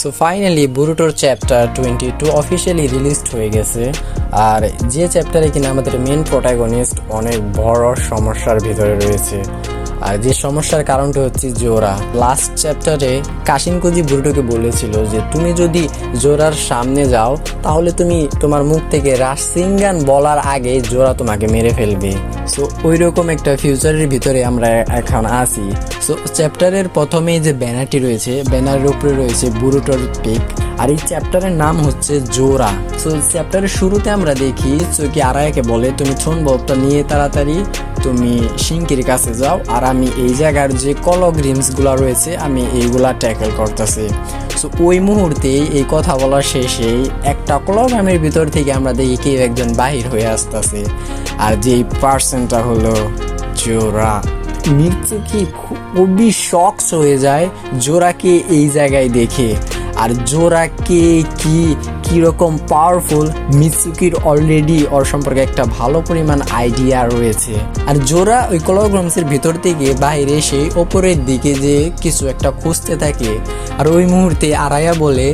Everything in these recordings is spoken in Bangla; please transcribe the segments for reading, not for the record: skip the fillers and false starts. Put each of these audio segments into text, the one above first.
সো ফাইনালি বুরুটোর চ্যাপ্টার 22 অফিসিয়ালি রিলিজড হয়ে গেছে। আর যে চ্যাপ্টারে কিনা আমাদের মেন প্রোটাগনিস্ট অনেক বড় সমস্যার ভিতরে রয়েছে। আর যে সমস্যার কারণটা হচ্ছে জোরা। লাস্ট চ্যাপ্টারে কাশিনকোজি বুরুটোকে বলেছিল যে তুমি যদি জোরার সামনে যাও তাহলে তুমি তোমার মুখ থেকে রাশিঙ্গান বলার আগে জোরা তোমাকে মেরে ফেলবে। সো ওই রকম একটা ফিউচারের ভিতরে আমরা এখন আছি। সো চ্যাপ্টারের প্রথমেই যে ব্যানারটি রয়েছে, ব্যানারের উপরে রয়েছে বুরুটোর পিক, আর এই চ্যাপ্টারের নাম হচ্ছে জোরা। সো চ্যাপ্টারের শুরুতে আমরা দেখি চোকি আরায়াকে বলে তুমি থ্রোন বলটা নিয়ে তাড়াতাড়ি তুমি শিঙ্কির কাছে যাও, আর আমি এই জায়গার যে কলগ্রিমস গুলা রয়েছে আমি এইগুলা ট্যাকেল করতেছি। সো ওই মুহূর্তে এই কথা বলার শেষে একটা কলগ্রামের ভিতর থেকে আমরা দেখি কেউ একজন বাহির হয়ে আসতেছে, আর যেই পার্সনটা হলো জোরা। মিৎসুকি খুবই শকস হয়ে যায় জোরাকে এই জায়গায় দেখে। আর জোরাকে কিরকম পাওয়ারফুল মিৎসুকির অলরেডি ওর সম্পর্কে একটা ভালো পরিমাণ আইডিয়া রয়েছে। আর জোরা ওই কলগ্রামসের ভিতর থেকে বাইরে এসে ওপরের দিকে যে কিছু একটা খুঁজতে থাকে। আর ওই মুহূর্তে আরায়া বলে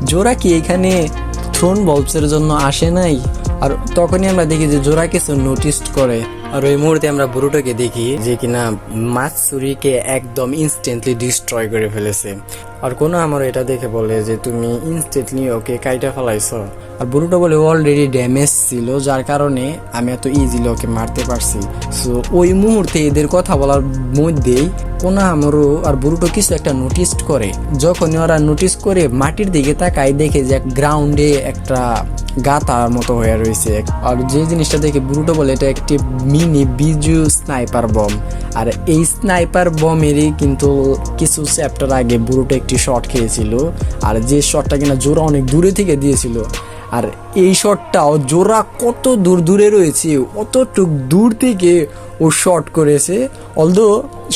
জোরা কি এখানে থ্রোন বলসের জন্য আসে নাই? আর তখনই আমরা দেখি যে জোরা কিছু নোটিস করে। আর ওই মুহূর্তে আমরা বুরুটোকে দেখি যে কিনা মাতসুরিকে একদম ইনস্ট্যান্টলি ডিস্ট্রয় করে ফেলেছে। আর কোনো আমার এটা দেখে বলে যে তুমি ইনস্ট্যান্টলি ওকে কাইটা ফেলাইছ। আর বুরুটো বলে অলরেডি ড্যামেজ ছিল, যার কারণে আমি এত ইজিলি ওকে মারতে পারছি। সো ওই মুহূর্তে এদের কথা বলার মধ্যেই কোনা আমারও আর বুরুটো কিছু একটা নোটিস করে। যখন ওরা নোটিস করে মাটির দিকে তাকায় দেখে যে গ্রাউন্ডে একটা গাতার মতো হয়ে রয়েছে। আর যে জিনিসটা দেখে বুরুটো বলে এটা একটি মিনি বিজু স্নাইপার বম। আর এই স্নাইপার বমেরই কিন্তু কিছু চ্যাপ্টার আগে বুরুটো একটি শট খেয়েছিল, আর যে শটটা কিনা জোরা অনেক দূরে থেকে দিয়েছিল। আর এই শটটাও জোরা কত দূরে রয়েছে অতটুক দূর থেকে ও শট করেছে, অলদো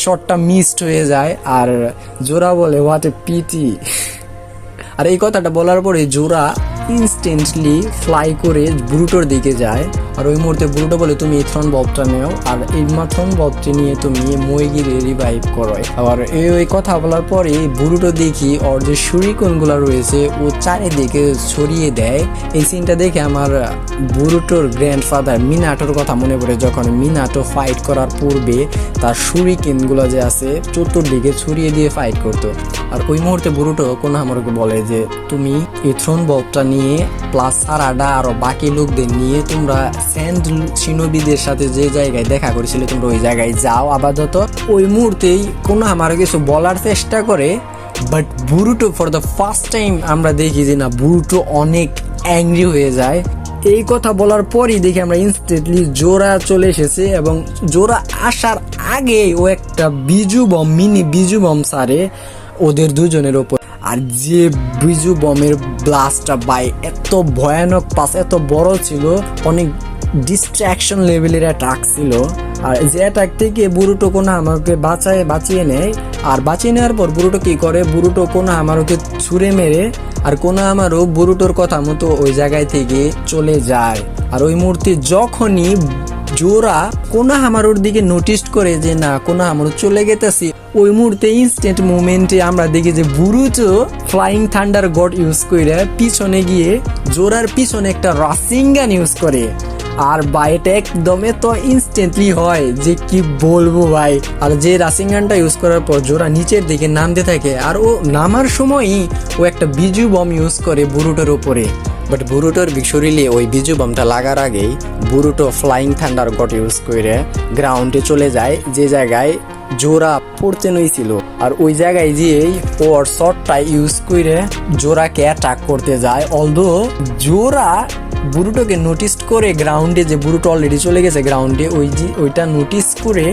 শটটা মিসড হয়ে যায়। আর জোরা বলে হোয়াট এ পিটি। আর এই কথাটা বলার পরে জোরা ইনস্ট্যান্টলি ফ্লাই করে বুরুটোর দিকে যায়। আর ওই মুহূর্তে বুরুটো বলে তুমি এই থ্রোন বলটা নেও, আর এই থ্রোন বলটি নিয়ে তুমি মইগিরে রিভাইভ করো। আবার এই কথা বলার পরে বুরুটো দেখি ওর যে শুরিকনগুলো রয়েছে ও চারিদিকে ছড়িয়ে দেয়। এই সিনটা দেখে আমার বুরুটোর গ্র্যান্ডফাদার মিনাটোর কথা মনে পড়ে, যখন মিনাটো ফাইট করার পূর্বে তার শুরিকেনগুলো যে আছে চতুর্দিকে ছড়িয়ে দিয়ে ফাইট করতো। আর ওই মুহূর্তে বুরুটো কোন আমাকে বলে যে তুমি এই থ্রোন বলটা নিয়ে প্লাস সারাডা আরো বাকি লোকদের নিয়ে তোমরা স্যান্ড শিনোবিদের সাথে যে জায়গায় দেখা করেছিলে তোমরা ওই জায়গায় যাও আপাতত। ওই মুহূর্তেই কোনো আমার কিছু বলার চেষ্টা করে, but Boruto for the first time আমরা দেখি যে না বুরুটো অনেক অ্যাংরি হয়ে যায়। এই কথা বলার পরই দেখি আমরা ইনস্ট্যান্টলি জোরা চলে এসেছে, এবং জোরা আসার আগে ও একটা মিনি বিজু বম সারে ওদের দুজনের ওপর। আর যে বিজু বমের ব্লাস্টটা বাই এত ভয়ানক পাস এত বড় ছিল, অনেক ডিস্ট্রাকশন লেভেলের অ্যাটাক ছিল। আর যে অ্যাটাক থেকে বুরুটো কোনা আমাকে বাঁচিয়ে নেয়। আর বাঁচিয়ে নেওয়ার পর বুরুটো কি করে, বুরুটো কোনা আমারকে ছুঁড়ে মেরে আর কোনা আমারও বুরুটোর কথা মতো ওই জায়গায় থেকে চলে যায়। আর ওই মুহূর্তে যখনই জোরা কোনা হামারোর দিকে নোটিস করে যে না কোনা হামারো চলে গেতেছি, ওই মুহূর্তে ইনস্ট্যান্ট মুভমেন্টে আমরা দেখি যে বুরুটো ফ্লাইং থান্ডার গড ইউজ করে পিছনে গিয়ে জোরার পিছনে একটা রাশিঙ্গান ইউজ করে। আর বাইটা একদমে তো ইনস্ট্যান্টলি হয় যে কি বলবো ভাই। আর যে রাশিঙ্গানটা ইউজ করার পর জোরা নিচের দিকে নামতে থাকে, আর ও নামার সময়ই ও একটা বিজু বম ইউজ করে বুরুটোর উপরে। বাট বুরুটোর শরীরে ওই বিজু বমটা লাগার আগেই বুরুটো ফ্লাইং থান্ডার গড ইউজ করে গ্রাউন্ডে চলে যায় যে জায়গায় জোরা পড়তে নইছিল। আর ওই জায়গায় যেই ওর শটটা ইউজ করে জোরাকে অ্যাটাক করতে যায়, অলদো জোরা বুরুটোকে নোটিস করে গ্রাউন্ডে যে বুরুটো অলরেডি চলে গেছে গ্রাউন্ডে, ওইটা নোটিস করে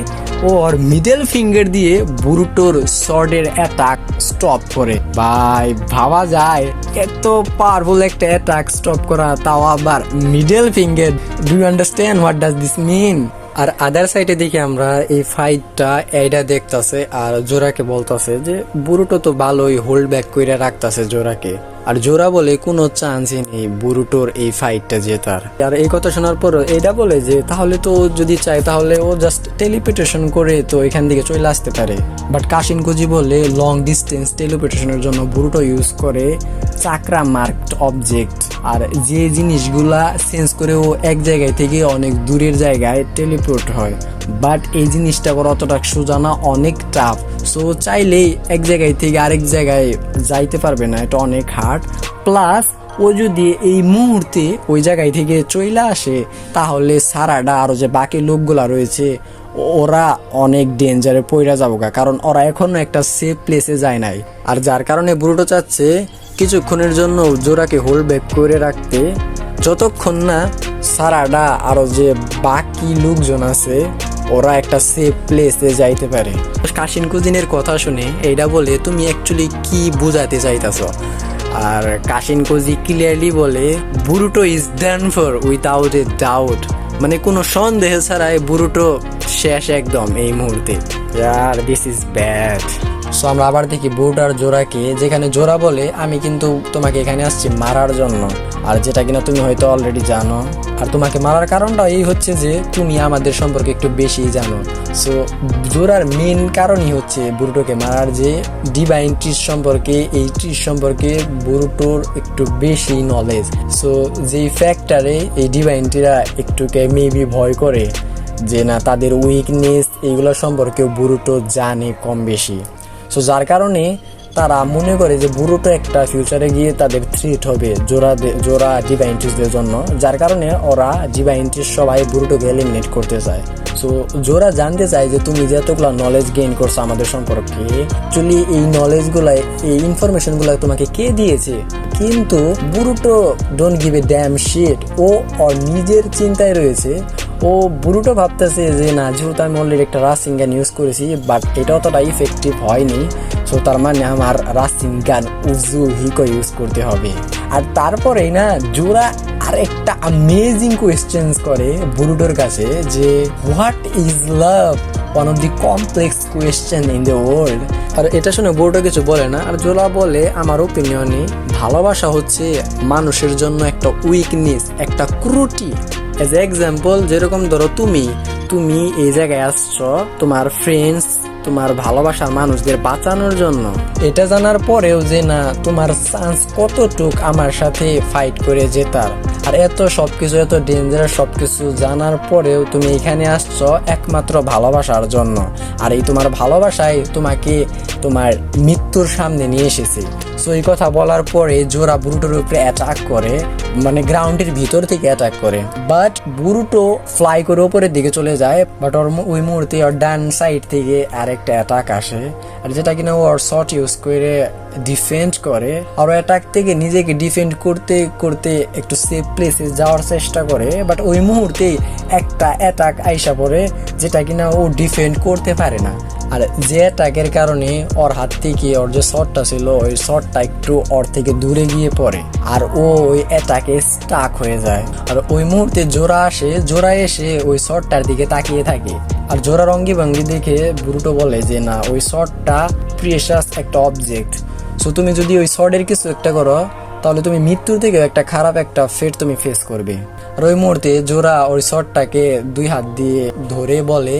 ওর মিডল ফিঙ্গার দিয়ে বুরুটোর শর্টের অ্যাটাক স্টপ করে। ভাই ভাবা যায় এত পাওয়ারফুল একটা অ্যাটাক স্টপ করা, তাও আবার middle finger. Do you understand what does this mean? আর আদার সাইডে দেখি আমরা এই ফাইটটা এইটা দেখতাছে আর জোরাকে বলতাছে যে বুরুটো তো ভালোই হোল্ড ব্যাক করে রাখতাছে জোরাকে, আর জোরা বলে কোনো চান্সই নেই বুরুটোর এই ফাইটটা জেতার। আর এই কথা শোনার পর এটা বলে যে তাহলে তো যদি চায় তাহলে ও জাস্ট টেলিপোর্টেশন করে তো এখান থেকে চলে আসতে পারে। বাট কাশিনকোজি বলে লং ডিস্টেন্স টেলিপোর্টেশনের জন্য বুরুটো ইউজ করে চাকরা মার্কড অবজেক্ট, আর যে জিনিসগুলা সেন্স করে ও এক জায়গায় থেকে অনেক দূরের জায়গায় টেলিপোর্ট হয়। বাট এই জিনিসটা করা অতটা সোজা না, অনেক টাফ। সো চাইলেই এক জায়গায় থেকে আরেক জায়গায় যাইতে পারবে না, এটা অনেক হার্ড। প্লাস ও যদি এই মুহূর্তে ওই জায়গায় থেকে চলে আসে তাহলে সারাটা আরো যে বাকি লোকগুলা রয়েছে ওরা অনেক ডেঞ্জারে পড়ে যাবো, কারণ ওরা এখনো একটা সেফ প্লেসে যায় নাই। আর যার কারণে বুরুটো চাচ্ছে কিছুক্ষণের জন্য জোরাকে হোল্ড ব্যাক করে রাখতে, যতক্ষণ না সারাটা আরো যে বাকি লোকজন আছে ওরা একটা সেফ প্লেসে যাইতে পারে। কাশিনকোজিনের কথা শুনে এইটা বলে তুমি অ্যাকচুয়ালি কি বোঝাতে চাইতাছো? আর কাশিনকোজি ক্লিয়ারলি বলে Boruto is done for without a doubt, মানে কোনো সন্দেহ ছাড়াই বুরুটো শেষ একদম এই মুহূর্তে। ইয়ার দিস ইজ ব্যাড। সো আমরা আবার দেখি বুরুটো আর জোরাকে, যেখানে জোরা বলে আমি কিন্তু তোমাকে এখানে আসছি মারার জন্য, আর যেটা কিনা তুমি হয়তো অলরেডি জানো। আর তোমাকে মারার কারণটা এই হচ্ছে যে তুমি আমাদের সম্পর্কে একটু বেশি জানো। সো জোরার মেন কারণই হচ্ছে বুরুটোকে মারার, যে ডিভাইন ট্রিস সম্পর্কে, এই ট্রিস সম্পর্কে বুরুটোর একটু বেশি নলেজ। সো যেই ফ্যাক্টরে এই ডিভাইনটিরা একটুকে মেবি ভয় করে যে না তাদের উইকনেস এইগুলো সম্পর্কেও বুরুটো জানে কম বেশি। সো যার কারণে তারা মনে করে যে বুরুটো একটা ফিউচারে গিয়ে তাদের থ্রেট হবে জোরা ডিভাইনটিসদের জন্য, যার কারণে ওরা ডিভাইনটিস সবাই বুরুটোকে এলিমিনেট করতে চায়। সো জোরা জানতে চায় যে তুমি যে এতগুলো নলেজ গেইন করছো আমাদের সম্পর্কে, অ্যাকচুয়ালি এই নলেজগুলো এই ইনফরমেশনগুলো তোমাকে কে দিয়েছে? কিন্তু Boruto don't give a damn shit, ও ওর নিজের চিন্তায় রয়েছে। ও বুরুটো ভাবতেছে যে না, যেহেতু আমি অলরেডি একটা রাসিঙ্গান ইউজ করেছি বাট এটা অতটা ইফেক্টিভ হয়নি, সো তার মানে আমার রাসিঙ্গান উজুহিকো ইউজ করতে হবে। আর তারপরেই না জোরা আর একটা অ্যামেজিং কোয়েশ্চেন্স করে বুরুটোর কাছে যে what is love, one of the complex question in the world. আর এটা শুনে বুরুটো কিছু বলে না, আর জোরা বলে আমার ওপিনিয়নে ভালোবাসা হচ্ছে মানুষের জন্য একটা উইকনেস, একটা ক্রুটি। এজ এক্সাম্পল, যেরকম ধরো তুমি এই জায়গায় আসছো তোমার ফ্রেন্ডস, তোমার ভালোবাসার মানুষদের বাঁচানোর জন্য। এটা জানার পরেও যে না তোমার চান্স কতটুক আমার সাথে ফাইট করে জেতার, আর এত সবকিছু এত ডেঞ্জারাস সবকিছু জানার পরেও তুমি এখানে আসছো একমাত্র ভালোবাসার জন্য। আর এই তোমার ভালোবাসায় তোমাকে তোমার মৃত্যুর সামনে নিয়ে এসেছে। সো এই কথা বলার পরে জোরা বুরুটোর উপরে অ্যাটাক করে, মানে গ্রাউন্ডের ভিতর থেকে অ্যাটাক করে। বাট বুরুটো ফ্লাই করে উপরের দিকে চলে যায়, বাট ওই মুহূর্তে ওর ডান সাইড থেকে আরেকটা অ্যাটাক আসে, আর যেটা কিনা ওর শট ইউজ করে ডিফেন্ড করে। আর অ্যাটাক থেকে নিজেকে ডিফেন্ড করতে করতে একটু সেফ প্লেসে যাওয়ার চেষ্টা করে, বাট ওই মুহূর্তে একটা অ্যাটাক আইসা পড়ে যেটা কিনা ও ডিফেন্ড করতে পারে না। আর যে অ্যাটাকের কারণে ওর হাত থেকে ওর যে শটটা ছিল ওই শটটা একটু ওর থেকে দূরে গিয়ে পড়ে, আর ও ওই অ্যাটাকে স্টাক হয়ে যায়। আর ওই মুহূর্তে জোরা এসে ওই শটটার দিকে তাকিয়ে থাকে, আর জোরার অঙ্গি ভঙ্গি দেখে বুরুটো বলে যে না ওই শটটা প্রিশাস একটা অবজেক্ট। সো তুমি যদি ওই শটের কিছু একটা করো তাহলে তুমি মৃত্যুর থেকে একটা খারাপ একটা ফেট তুমি ফেস করবে। আর ওই মুহূর্তে জোরা ওই শটটাকে দুই হাত দিয়ে ধরে বলে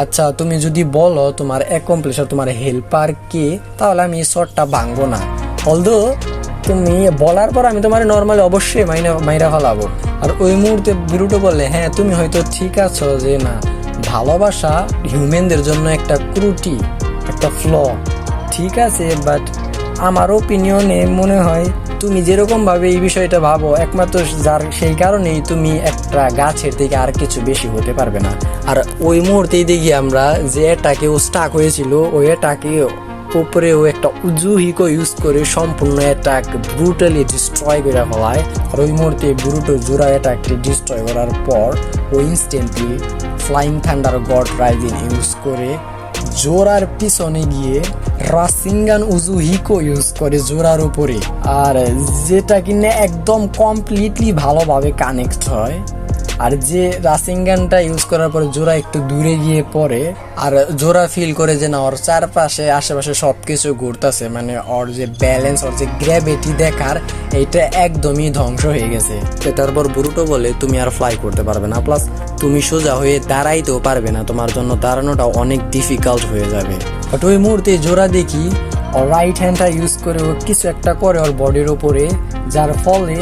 আচ্ছা তুমি যদি বলো তোমার অ্যাকমপ্লিশার তোমার হেল্পার কে, তাহলে আমি এই শটটা ভাঙবো না। অলদো তুমি বলার পর আমি তোমার নর্মালি অবশ্যই মাইরা ফেলাবো। আর ওই মুহূর্তে বুরুটো বলে হ্যাঁ তুমি হয়তো ঠিক আছো যে না ভালোবাসা হিউম্যানদের জন্য একটা ক্রুটি, একটা ফ্ল, ঠিক আছে, বাট আমার ওপিনিয়নে মনে হয় তুমি যেরকম ভাবে এই বিষয়টা ভাবো একমাত্র যার সেই কারণেই তুমি একটা গাছের থেকে আর কিছু বেশি হতে পারবে না। আর ওই মুহূর্তেই দেখি আমরা যে এটাকে ও স্টাক হয়েছিল ওই এটাকে উপরে ও একটা উজুহিকো ইউজ করে সম্পূর্ণ অ্যাটাক ব্রুটালি ডিস্ট্রয় করে ফেলায়। আর ওই মুহূর্তে বুরুটো জোরা অ্যাটাকটি ডিস্ট্রয় করার পর ও instantly flying thunder god rising use করে জোরার পিছনে গিয়ে রাসিঙ্গান উজুহিকো ইউজ করে জোরার উপরে, আর যেটা কিনা একদম কমপ্লিটলি ভালোভাবে কানেক্ট হয়। আর যে রাসিঙ্গানটা ইউজ করার পরে জোড়া একটু দূরে গিয়ে পড়ে আর জোড়া ফিল করে যে না ওর চারপাশে আশেপাশে সবকিছু ঘুরতেছে, মানে ওর যে ব্যালেন্স, ওর যে গ্র্যাভিটি দেখার এইটা একদমই ধ্বংস হয়ে গেছে। তারপর বুরুটো বলে তুমি আর ফ্লাই করতে পারবে না, প্লাস তুমি সোজা হয়ে দাঁড়াইতেও পারবে না, তোমার জন্য দাঁড়ানোটা অনেক ডিফিকাল্ট হয়ে যাবে। বাট ওই মুহূর্তে জোড়া দেখি ওর রাইট হ্যান্ডটা ইউজ করে ও কিছু একটা করে ওর বডির উপরে, যার ফলে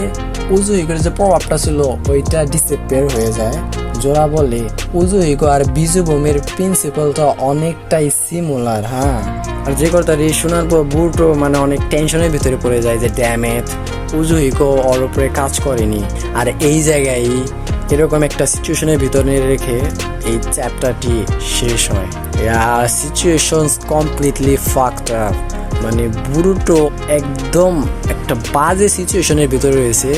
উজুহিকোর যে প্রভাবটা ছিল ওইটা ডিসঅ্যাপিয়ার হয়ে যায়। জোড়া বলে উজুহিকো আর বিজুবোমের প্রিন্সিপালটা অনেকটাই সিমিলার। হ্যাঁ, আর যে কথাটি শোনার পর বুরুটো মানে অনেক টেনশনের ভিতরে পড়ে যায় যে ড্যামেজ উজুহিকো ওর উপরে কাজ করেনি। আর এই জায়গায় এরকম একটা সিচুয়েশনের ভিতরে রেখে এই চ্যাপ্টারটি শেষ হয়। আর সিচুয়েশন কমপ্লিটলি ফাকড আপ, মানে বুরুটো একদম একটা বাজে সিচুয়েশনের ভিতরে রয়েছে।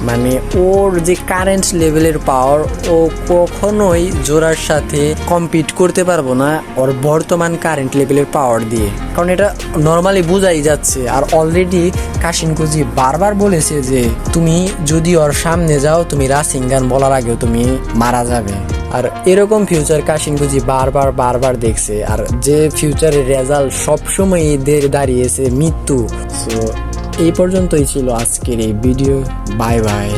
মানে ওর যে কারেন্ট লেভেলের পাওয়ার ও কখনোই জোড়ার সাথে কম্পিট করতে পারবো না ওর বর্তমান কারেন্ট লেভেলের পাওয়ার দিয়ে, কারণ এটা নর্মালি বোঝাই যাচ্ছে। আর অলরেডি কাশিনকোজি বারবার বলেছে যে তুমি যদি ওর সামনে যাও তুমি রাসিঙ্গান বলার আগেও তুমি মারা যাবে। আর এরকম ফিউচার কাশিনকোজি বারবার দেখছে, আর যে ফিউচারের রেজাল্ট সবসময় এদের দাঁড়িয়েছে মৃত্যু। সো এই পর্যন্তই ছিল আজকের এই ভিডিও। Bye bye.